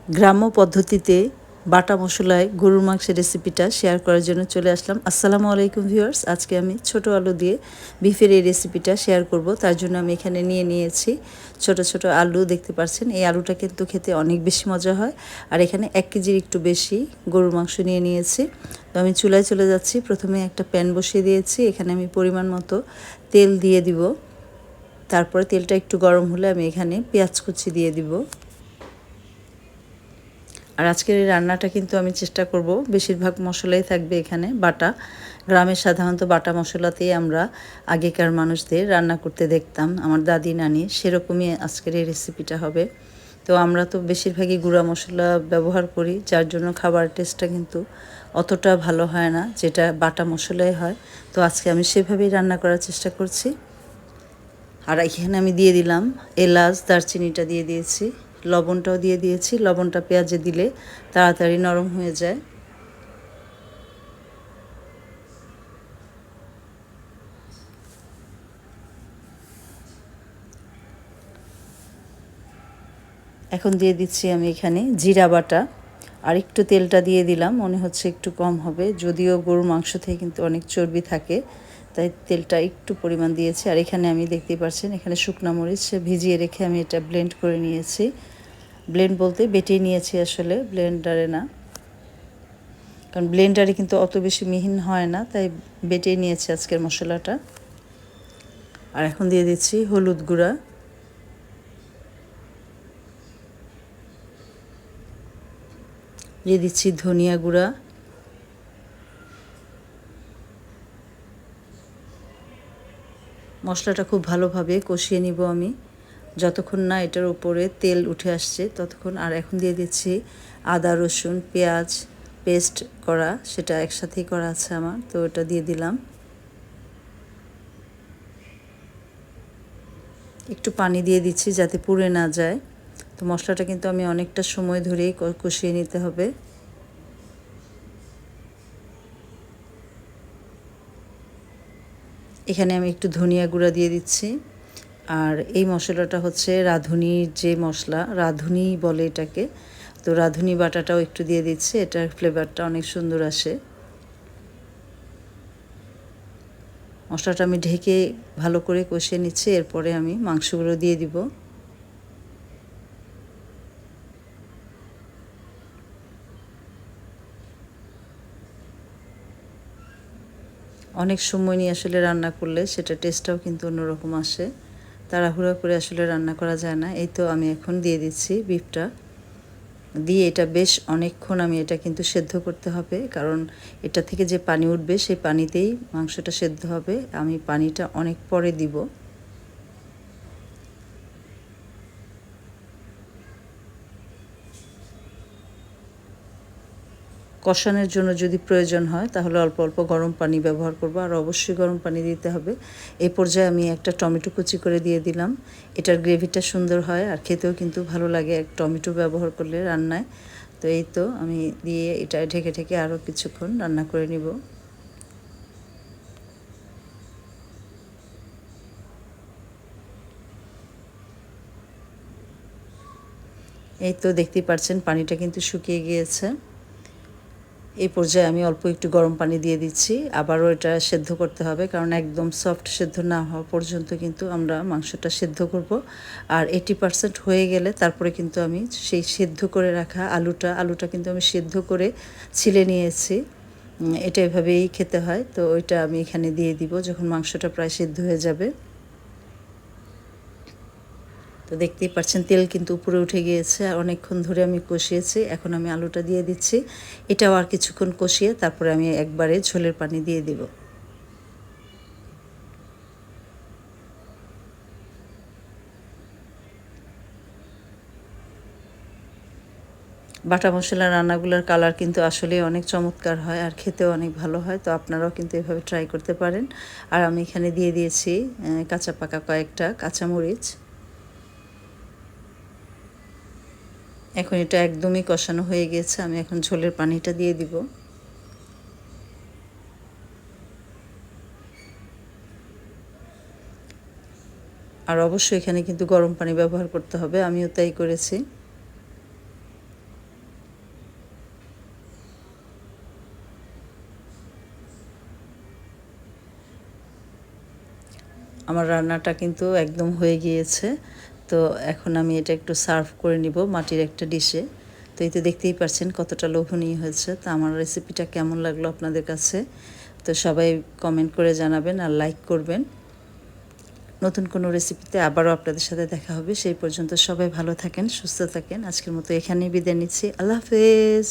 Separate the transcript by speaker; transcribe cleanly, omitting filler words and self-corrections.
Speaker 1: গ্রাম্য পদ্ধতিতে বাটা মশলায় গরুর মাংসের রেসিপিটা শেয়ার করার জন্য চলে আসলাম। আসসালামু আলাইকুম ভিউয়ার্স, আজকে আমি ছোট আলু দিয়ে বিফের এই রেসিপিটা শেয়ার করব। তার জন্য আমি এখানে নিয়েছি ছোট ছোট আলু। দেখতে পাচ্ছেন এই আলুটা কিন্তু খেতে অনেক বেশি মজা হয়। আর এখানে 1 কেজির একটু বেশি গরুর মাংস নিয়েছি। তো আমি চুলায় চলে যাচ্ছি। প্রথমে একটা প্যান বসিয়ে দিয়েছি, এখানে আমি পরিমাণ মতো তেল দিয়ে দিব। তারপরে তেলটা একটু গরম হলে আমি এখানে পেঁয়াজ কুচি দিয়ে দিব। আর আজকের এই রান্নাটা কিন্তু আমি চেষ্টা করব বেশিরভাগ মশলাই থাকবে এখানে বাটা। গ্রামে সাধারণত বাটা মশলাতেই আমরা আগেকার মানুষদের রান্না করতে দেখতাম, আমার দাদি নানি, সেরকমই আজকের এই রেসিপিটা হবে। তো আমরা তো বেশিরভাগই গুঁড়া মশলা ব্যবহার করি, যার জন্য খাবার টেস্টটা কিন্তু অতটা ভালো হয় না যেটা বাটা মশলায় হয়। তো আজকে আমি সেভাবেই রান্না করার চেষ্টা করছি। আর এখানে আমি দিয়ে দিলাম এলাচ, দারচিনিটা দিয়ে দিয়েছি, লবণটাও দিয়ে দিয়েছি। লবণটা পেঁয়াজে দিলে তাড়াতাড়ি নরম হয়ে যায়। এখন দিয়ে দিচ্ছি আমি এখানে জিরা বাটা। আর একটু তেলটা দিয়ে দিলাম, মনে হচ্ছে একটু কম হবে, যদিও গরুর মাংস থেকে কিন্তু অনেক চর্বি থাকে, তাই তেলটা একটু পরিমাণ দিয়েছি। আর এখানে আমি দেখতেই পাচ্ছেন এখানে শুকনো মরিচ ভিজিয়ে রেখে আমি এটা ব্লেন্ড করে নিয়েছি। ব্লেন্ড বলতে বেটে নিয়েছি, আসলে ব্লেন্ডারে না, কারণ ব্লেন্ডারে কিন্তু অত বেশি মিহিন হয় না, তাই বেটে নিয়েছি আজকের মশলাটা। আর এখন দিয়ে দিচ্ছি হলুদ গুঁড়া, দিয়ে দিচ্ছি ধনিয়া গুঁড়া, মশলাটা খুব ভালোভাবে কষিয়ে নিব আমি, যতক্ষণ না এটার উপরে তেল উঠে আসছে ততক্ষণ। আর এখন দিয়ে দিচ্ছি আদা রসুন পেঁয়াজ পেস্ট করা, সেটা একসাথেই করা আছে আমার, তো ওটা দিয়ে দিলাম। একটু পানি দিয়ে দিচ্ছি যাতে পুড়ে না যায়। তো মশলাটা কিন্তু আমি অনেকটা সময় ধরেই কষিয়ে নিতে হবে। এখানে আমি একটু ধনিয়া গুঁড়া দিয়ে দিচ্ছি। আর এই মশলাটা হচ্ছে রাঁধুনির যে মশলা, রাঁধুনি বলে এটাকে, তো রাঁধুনি বাটাটাও একটু দিয়ে দিচ্ছি, এটার ফ্লেভারটা অনেক সুন্দর আসে। মশলাটা আমি ঢেকে ভালো করে কষিয়ে নিচ্ছি, এরপরে আমি মাংসগুলো দিয়ে দিব। অনেক সময় নিয়ে আসলে রান্না করলে সেটা টেস্টটাও কিন্তু অন্যরকম আসে, তাড়াহুড়া করে আসলে রান্না করা যায় না। এই তো আমি এখন দিয়ে দিচ্ছি বিফটা, দিয়ে এটা বেশ অনেকক্ষণ আমি এটা কিন্তু সেদ্ধ করতে হবে, কারণ এটা থেকে যে পানি উঠবে সেই পানিতেই মাংসটা সেদ্ধ হবে। আমি পানিটা অনেক পরে দিব। কষানোর জন্য যদি প্রয়োজন হয় তাহলে অল্প অল্প গরম পানি ব্যবহার করব, আর অবশ্যই গরম পানি দিতে হবে। এই পর্যায়ে আমি একটা টমেটো কুচি করে দিয়ে দিলাম, এটার গ্রেভিটা সুন্দর হয় আর খেতেও কিন্তু ভালো লাগে এক টমেটো ব্যবহার করলে রান্নায়। তো এই তো আমি দিয়ে এটা ঢেকে ঢেকে আরও কিছুক্ষণ রান্না করে নিব। এই তো দেখতেই পাচ্ছেন পানিটা কিন্তু শুকিয়ে গিয়েছে। এই পর্যায়ে আমি অল্প একটু গরম পানি দিয়ে দিচ্ছি, আবারও এটা সেদ্ধ করতে হবে, কারণ একদম সফট সেদ্ধ না হওয়া পর্যন্ত কিন্তু আমরা মাংসটা সেদ্ধ করব। আর 80% হয়ে গেলে তারপরে কিন্তু আমি সেই সেদ্ধ করে রাখা আলুটা কিন্তু আমি সেদ্ধ করে ছিলে নিয়েছি। এটা এভাবেই খেতে হয়, তো ওইটা আমি এখানে দিয়ে দিব যখন মাংসটা প্রায় সেদ্ধ হয়ে যাবে। তো দেখতেই পাচ্ছেন তেল কিন্তু উপরে উঠে গিয়েছে, আর অনেকক্ষণ ধরে আমি কষিয়েছি। এখন আমি আলুটা দিয়ে দিচ্ছি, এটাও আর কিছুক্ষণ কষিয়ে তারপরে আমি একবারে ঝোলের পানি দিয়ে দিব। বাটা মশলা রান্নাগুলোর কালার কিন্তু আসলে অনেক চমৎকার হয় আর খেতেও অনেক ভালো হয়, তো আপনারাও কিন্তু এভাবে ট্রাই করতে পারেন। আর আমি এখানে দিয়ে দিয়েছি কাঁচা পাকা কয়েকটা কাঁচামরিচ। এখন এটা একদমই কষানো হয়ে গেছে, আমি এখন ঝোলের পানিটা দিয়ে দিব। আর অবশ্যই এখানে কিন্তু গরম পানি ব্যবহার করতে হবে, আমিও তাই করেছি। আমার রান্নাটা কিন্তু একদম হয়ে গিয়েছে। তো এখন আমি এটা একটু সার্ভ করে নিব মাটির একটা ডিশে। তো এই তো দেখতেই পাচ্ছেন কতটা লোভনীয় হয়েছে। তো আমার রেসিপিটা কেমন লাগলো আপনাদের কাছে, তো সবাই কমেন্ট করে জানাবেন আর লাইক করবেন। নতুন কোনো রেসিপিতে আবারও আপনাদের সাথে দেখা হবে। সেই পর্যন্ত সবাই ভালো থাকেন, সুস্থ থাকেন। আজকের মতো এখানেই বিদায় নিচ্ছি। আল্লাহ হাফেজ।